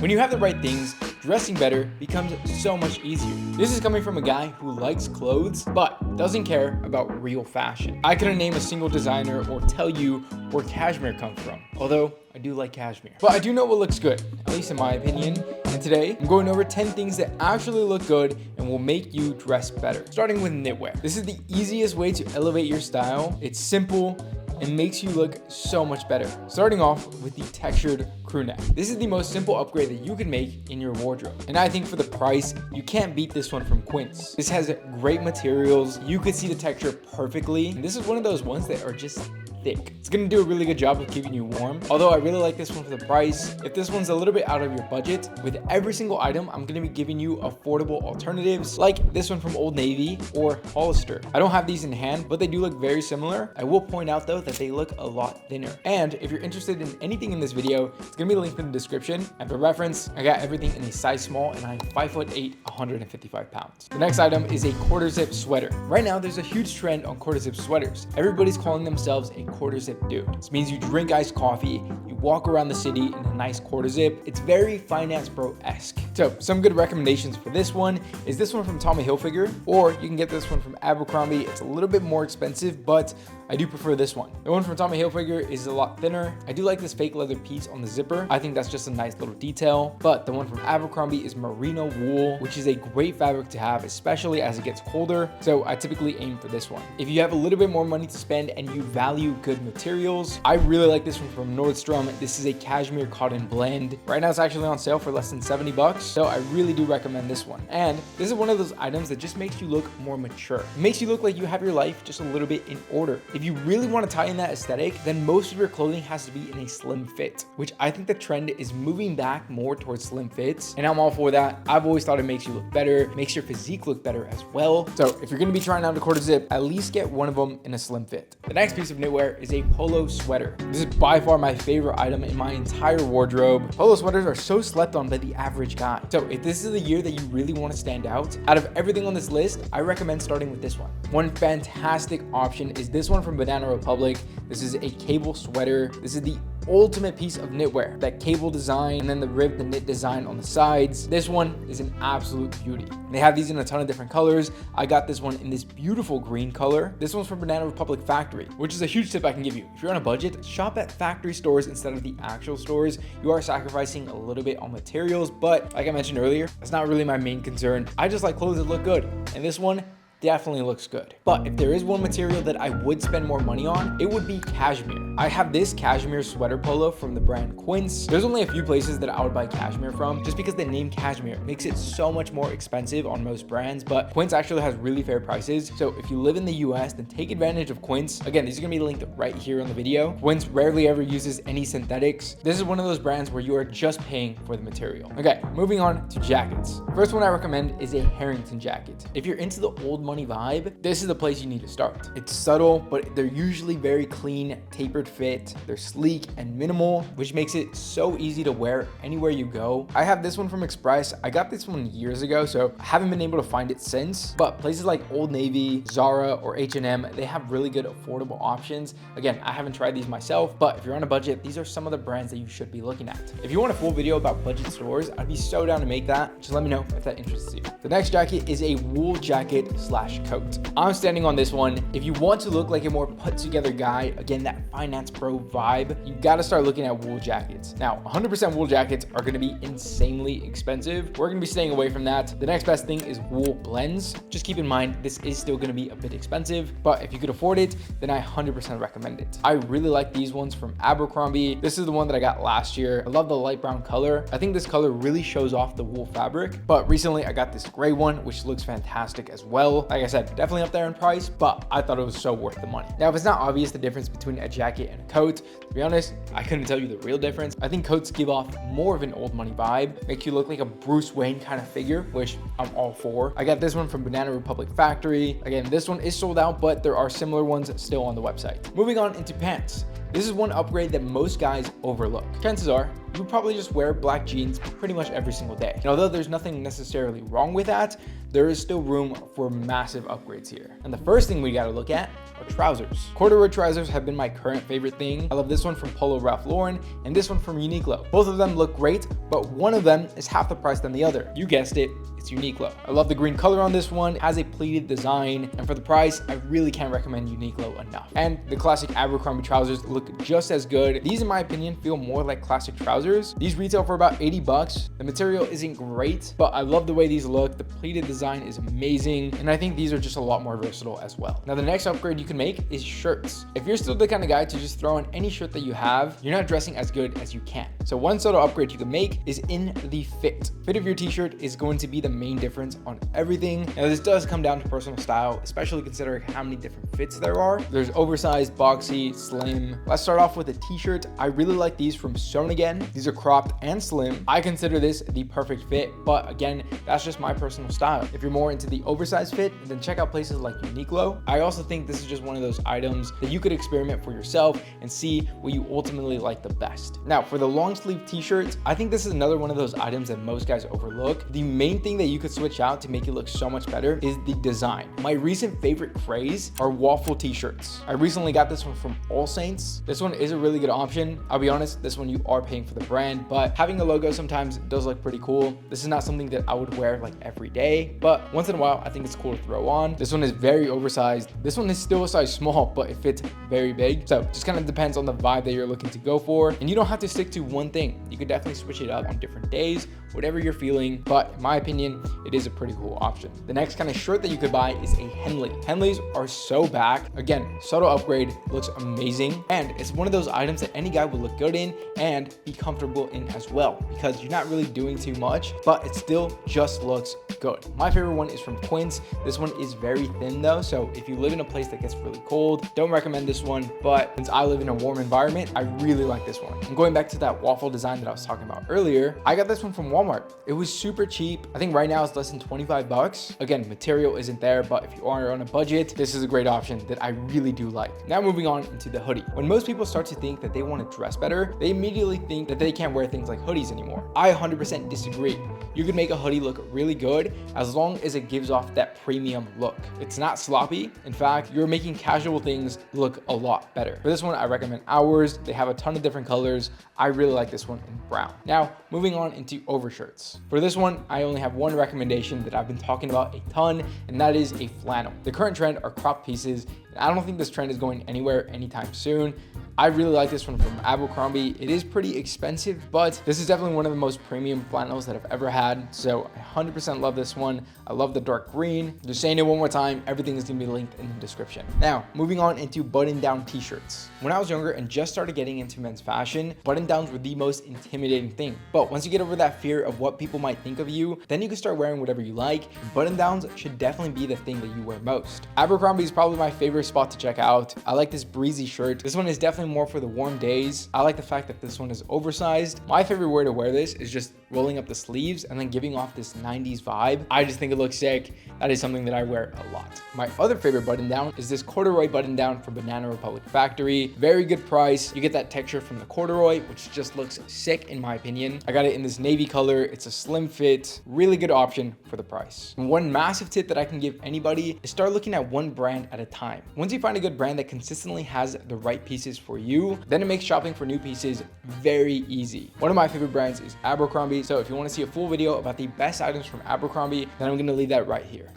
When you have the right things, dressing better becomes so much easier. This is coming from a guy who likes clothes, but doesn't care about real fashion. I couldn't name a single designer or tell you where cashmere comes from, although I do like cashmere. But I do know what looks good, at least in my opinion. And today, I'm going over 10 things that actually look good and will make you dress better. Starting with knitwear. This is the easiest way to elevate your style. It's simple and makes you look so much better. Starting off with the textured crew neck. This is the most simple upgrade that you can make in your wardrobe. And I think for the price, you can't beat this one from Quince. This has great materials. You could see the texture perfectly. And this is one of those ones that are just thick. It's gonna do a really good job of keeping you warm. Although I really like this one for the price. If this one's a little bit out of your budget, with every single item, I'm gonna be giving you affordable alternatives like this one from Old Navy or Hollister. I don't have these in hand, but they do look very similar. I will point out though that they look a lot thinner. And if you're interested in anything in this video, it's gonna be linked in the description. And for reference, I got everything in a size small and I'm 5'8", 155 pounds. The next item is a quarter zip sweater. Right now, there's a huge trend on quarter zip sweaters. Everybody's calling themselves a quarter zip dude. This means you drink iced coffee, you walk around the city in a nice quarter zip. It's very finance bro-esque. So some good recommendations for this one is this one from Tommy Hilfiger, or you can get this one from Abercrombie. It's a little bit more expensive, but I do prefer this one. The one from Tommy Hilfiger is a lot thinner. I do like this fake leather piece on the zipper. I think that's just a nice little detail, but the one from Abercrombie is merino wool, which is a great fabric to have, especially as it gets colder. So I typically aim for this one. If you have a little bit more money to spend and you value good materials, I really like this one from Nordstrom. This is a cashmere cotton blend. Right now it's actually on sale for less than 70 bucks. So I really do recommend this one. And this is one of those items that just makes you look more mature. It makes you look like you have your life just a little bit in order. If you really want to tie in that aesthetic, then most of your clothing has to be in a slim fit, which I think the trend is moving back more towards slim fits. And I'm all for that. I've always thought it makes you look better, makes your physique look better as well. So if you're going to be trying out a quarter zip, at least get one of them in a slim fit. The next piece of knitwear is a polo sweater. This is by far my favorite item in my entire wardrobe. Polo sweaters are so slept on by the average guy. So if this is the year that you really want to stand out of everything on this list, I recommend starting with this one. One fantastic option is this one from Banana Republic. This is a cable sweater. This is the ultimate piece of knitwear. That cable design and then the knit design on the sides. This one is an absolute beauty. They have these in a ton of different colors. I got this one in this beautiful green color. This one's from Banana Republic Factory, which is a huge tip I can give you. If you're on a budget, shop at factory stores instead of the actual stores. You are sacrificing a little bit on materials, but like I mentioned earlier, that's not really my main concern. I just like clothes that look good. And this one definitely looks good. But if there is one material that I would spend more money on, it would be cashmere. I have this cashmere sweater polo from the brand Quince. There's only a few places that I would buy cashmere from just because the name cashmere makes it so much more expensive on most brands, but Quince actually has really fair prices. So if you live in the US, then take advantage of Quince. Again, these are gonna be linked right here on the video. Quince rarely ever uses any synthetics. This is one of those brands where you are just paying for the material. Okay, moving on to jackets. First one I recommend is a Harrington jacket. If you're into the old money vibe, this is the place you need to start. It's subtle, but they're usually very clean, tapered fit. They're sleek and minimal, which makes it so easy to wear anywhere you go. I have this one from Express. I got this one years ago, so I haven't been able to find it since, but places like Old Navy, Zara, or H&M, they have really good affordable options. Again, I haven't tried these myself, but if you're on a budget, these are some of the brands that you should be looking at. If you want a full video about budget stores, I'd be so down to make that. Just let me know if that interests you. The next jacket is a wool jacket / coat. I'm standing on this one. If you want to look like a more put together guy, again, that finance bro vibe, you got to start looking at wool jackets. Now, 100% wool jackets are going to be insanely expensive. We're going to be staying away from that. The next best thing is wool blends. Just keep in mind, this is still going to be a bit expensive, but if you could afford it, then I 100% recommend it. I really like these ones from Abercrombie. This is the one that I got last year. I love the light brown color. I think this color really shows off the wool fabric, but recently I got this gray one, which looks fantastic as well. Like I said, definitely up there in price, but I thought it was so worth the money. Now, if it's not obvious the difference between a jacket and a coat, to be honest, I couldn't tell you the real difference. I think coats give off more of an old money vibe, make you look like a Bruce Wayne kind of figure, which I'm all for. I got this one from Banana Republic Factory. Again, this one is sold out, but there are similar ones still on the website. Moving on into pants. This is one upgrade that most guys overlook. Chances are you would probably just wear black jeans pretty much every single day. And although there's nothing necessarily wrong with that, there is still room for massive upgrades here. And the first thing we gotta look at are trousers. Corduroy trousers have been my current favorite thing. I love this one from Polo Ralph Lauren and this one from Uniqlo. Both of them look great, but one of them is half the price than the other. You guessed it, it's Uniqlo. I love the green color on this one. It has a pleated design, and for the price, I really can't recommend Uniqlo enough. And the classic Abercrombie trousers look just as good. These, in my opinion, feel more like classic trousers. These retail for about 80 bucks. The material isn't great, but I love the way these look. The pleated design is amazing, and I think these are just a lot more versatile as well. Now, the next upgrade you can make is shirts. If you're still the kind of guy to just throw on any shirt that you have, you're not dressing as good as you can. So one subtle upgrade you can make is in the fit. Fit of your t-shirt is going to be the main difference on everything. Now, this does come down to personal style, especially considering how many different fits there are. There's oversized, boxy, slim. Let's start off with a t-shirt. I really like these from Sewn Again. These are cropped and slim. I consider this the perfect fit, but again, that's just my personal style. If you're more into the oversized fit, then check out places like Uniqlo. I also think this is just one of those items that you could experiment for yourself and see what you ultimately like the best. Now, for the long sleeve t-shirts, I think this is another one of those items that most guys overlook. The main thing that you could switch out to make it look so much better is the design. My recent favorite craze are waffle t-shirts. I recently got this one from All Saints. This one is a really good option. I'll be honest, this one you are paying for the brand, but having a logo sometimes does look pretty cool. This is not something that I would wear like every day, but once in a while, I think it's cool to throw on. This one is very oversized. This one is still a size small, but it fits very big. So just kind of depends on the vibe that you're looking to go for. And you don't have to stick to one thing. You could definitely switch it up on different days, whatever you're feeling. But in my opinion, it is a pretty cool option. The next kind of shirt that you could buy is a Henley. Henleys are so back. Again, subtle upgrade, looks amazing. And it's one of those items that any guy would look good in and be comfortable in as well, because you're not really doing too much, but it still just looks good. My favorite one is from Quince. This one is very thin though, so if you live in a place that gets really cold, don't recommend this one, but since I live in a warm environment, I really like this one. And going back to that waffle design that I was talking about earlier, I got this one from Walmart. It was super cheap. I think right now it's less than 25 bucks. Again, material isn't there, but if you are on a budget, this is a great option that I really do like. Now moving on into the hoodie. When most people start to think that they want to dress better, they immediately think that they can't wear things like hoodies anymore. I 100% disagree. You could make a hoodie look really good as long as it gives off that premium look. It's not sloppy. In fact, you're making casual things look a lot better. For this one, I recommend ours. They have a ton of different colors. I really like this one in brown. Now, moving on into overshirts. For this one, I only have one recommendation that I've been talking about a ton, and that is a flannel. The current trend are cropped pieces, and I don't think this trend is going anywhere anytime soon. I really like this one from Abercrombie. It is pretty expensive, but this is definitely one of the most premium flannels that I've ever had. So I 100% love this one. I love the dark green. Just saying it one more time, everything is gonna be linked in the description. Now, moving on into button-down t-shirts. When I was younger and just started getting into men's fashion, button-downs were the most intimidating thing. But once you get over that fear of what people might think of you, then you can start wearing whatever you like. Button-downs should definitely be the thing that you wear most. Abercrombie is probably my favorite spot to check out. I like this breezy shirt. This one is definitely more for the warm days. I like the fact that this one is oversized. My favorite way to wear this is just rolling up the sleeves and then giving off this 90s vibe. I just think it looks sick. That is something that I wear a lot. My other favorite button down is this corduroy button down from Banana Republic Factory. Very good price. You get that texture from the corduroy, which just looks sick in my opinion. I got it in this navy color. It's a slim fit, really good option for the price. And one massive tip that I can give anybody is start looking at one brand at a time. Once you find a good brand that consistently has the right pieces for you, then it makes shopping for new pieces very easy. One of my favorite brands is Abercrombie. So if you want to see a full video about the best items from Abercrombie, then I'm going to leave that right here.